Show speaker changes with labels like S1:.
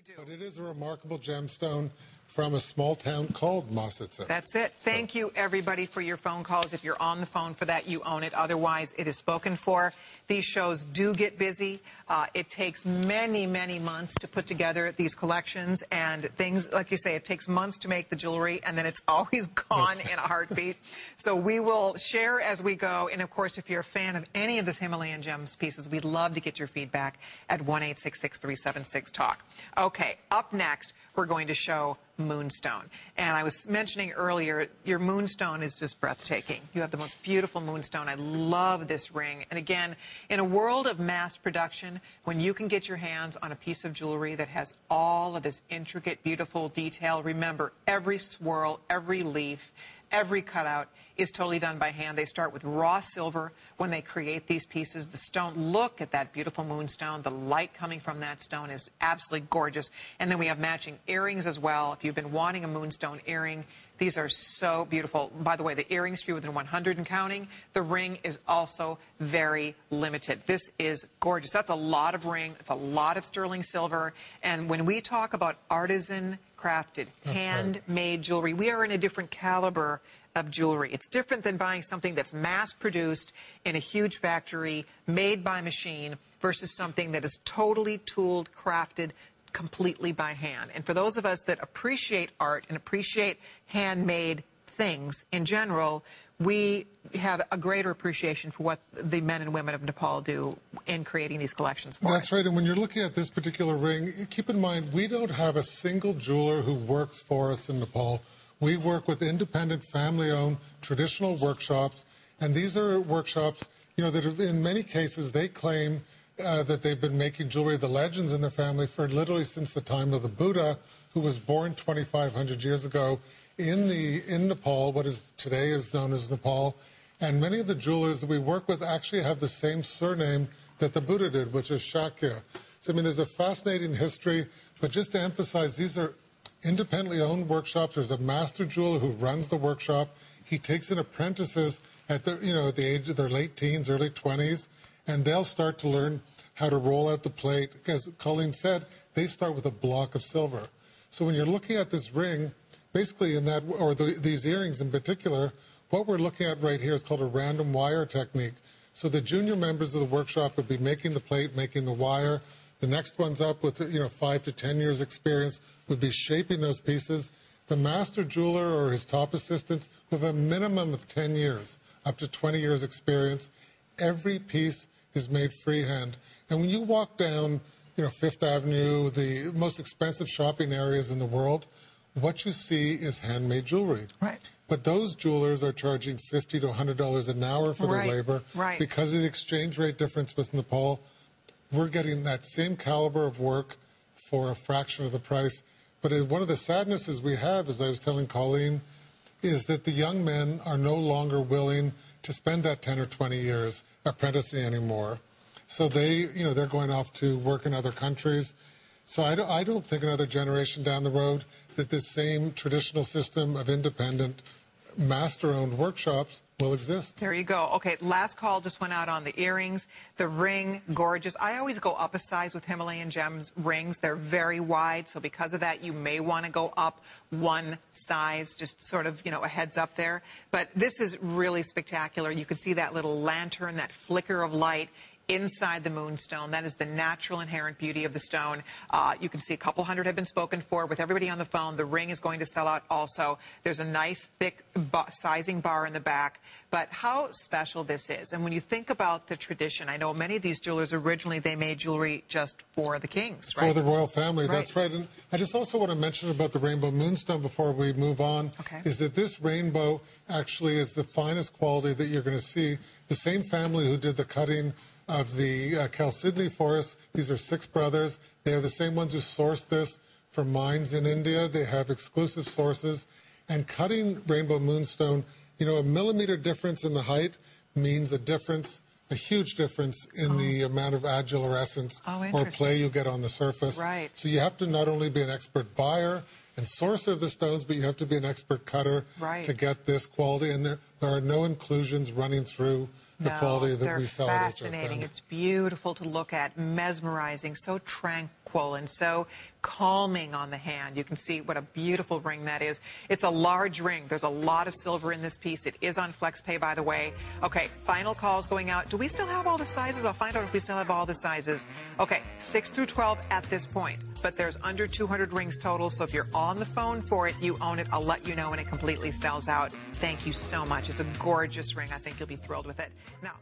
S1: do.
S2: But it is a remarkable gemstone from a small town called Mossitson.
S1: That's it. Thank you, everybody, for your phone calls. If you're on the phone for that, you own it. Otherwise, it is spoken for. These shows do get busy. It takes many, many months to put together these collections, and things, like you say, it takes months to make the jewelry, and then it's always gone in a heartbeat. So we will share as we go. And, of course, if you're a fan of any of this Himalayan Gems pieces, we'd love to get your feedback at 1-866-376-TALK. Okay, up next, we're going to show Moonstone. And I was mentioning earlier, your Moonstone is just breathtaking. You have the most beautiful Moonstone. I love this ring. And again, in a world of mass production, when you can get your hands on a piece of jewelry that has all of this intricate, beautiful detail, remember, every swirl, every leaf, every cutout is totally done by hand. They start with raw silver when they create these pieces. The stone, look at that beautiful Moonstone. The light coming from that stone is absolutely gorgeous. And then we have matching earrings as well. If you've been wanting a Moonstone earring, these are so beautiful. By the way, the earrings fewer than 100 and counting. The ring is also very limited. This is gorgeous. That's a lot of ring. It's a lot of sterling silver. And when we talk about artisan crafted, handmade jewelry, we are in a different caliber of jewelry. It's different than buying something that's mass-produced in a huge factory, made by machine, versus something that is totally tooled, crafted, completely by hand. And for those of us that appreciate art and appreciate handmade things in general, we have a greater appreciation for what the men and women of Nepal do in creating these collections for us.
S2: That's right. And when you're looking at this particular ring, keep in mind, we don't have a single jeweler who works for us in Nepal. We work with independent, family-owned, traditional workshops. And these are workshops, you know, that have, in many cases, they claim that they've been making jewelry, the legends in their family, for literally since the time of the Buddha, who was born 2,500 years ago in Nepal, what is today is known as Nepal. And many of the jewelers that we work with actually have the same surname that the Buddha did, which is Shakya. So, I mean, there's a fascinating history, but just to emphasize, these are independently owned workshops. There's a master jeweler who runs the workshop. He takes in apprentices at the, at the age of their late teens, early 20s, and they'll start to learn how to roll out the plate. As Colleen said, they start with a block of silver. So when you're looking at this ring, basically in that, or these earrings in particular, what we're looking at right here is called a random wire technique. So the junior members of the workshop would be making the plate, making the wire. The next one's up with 5 to 10 years experience would be shaping those pieces. The master jeweler or his top assistants have a minimum of 10 years, up to 20 years experience. Every piece is made freehand. And when you walk down, Fifth Avenue, the most expensive shopping areas in the world, what you see is handmade jewelry.
S1: Right.
S2: But those jewelers are charging $50 to $100 an hour for their labor.
S1: Right.
S2: Because of the exchange rate difference with Nepal, we're getting that same caliber of work for a fraction of the price. But one of the sadnesses we have, as I was telling Colleen, is that the young men are no longer willing to spend that 10 or 20 years apprenticing anymore. So they're going off to work in other countries. So I don't think another generation down the road that this same traditional system of independent, master-owned workshops will exist.
S1: There you go. Okay, last call just went out on the earrings. The ring, gorgeous. I always go up a size with Himalayan Gems rings. They're very wide, so because of that, you may want to go up one size, just sort of, a heads up there. But this is really spectacular. You can see that little lantern, that flicker of light inside the Moonstone. That is the natural inherent beauty of the stone. You can see a couple hundred have been spoken for. With everybody on the phone, the ring is going to sell out also. There's a nice thick sizing bar in the back. But how special this is. And when you think about the tradition, I know many of these jewelers originally, they made jewelry just for the kings, right?
S2: For the royal family, that's right. And I just also want to mention about the rainbow Moonstone before we move on, is that this rainbow actually is the finest quality that you're going to see. The same family who did the cutting of the Chalcedony forest. These are 6 brothers. They are the same ones who sourced this from mines in India. They have exclusive sources. And cutting rainbow Moonstone, a millimeter difference in the height means a huge difference in the amount of agilurescence or play you get on the surface.
S1: Right.
S2: So you have to not only be an expert buyer and sourcer of the stones, but you have to be an expert cutter to get this quality. And there are no inclusions running through the quality that we sell at HSN.
S1: Fascinating. It's beautiful to look at, mesmerizing, so tranquil. tranquil and so calming on the hand. You can see what a beautiful ring that is. It's a large ring. There's a lot of silver in this piece. It is on FlexPay, by the way. Okay, final calls going out. Do we still have all the sizes? I'll find out if we still have all the sizes. Okay, 6 through 12 at this point, but there's under 200 rings total, so if you're on the phone for it, you own it. I'll let you know when it completely sells out. Thank you so much. It's a gorgeous ring. I think you'll be thrilled with it. Now,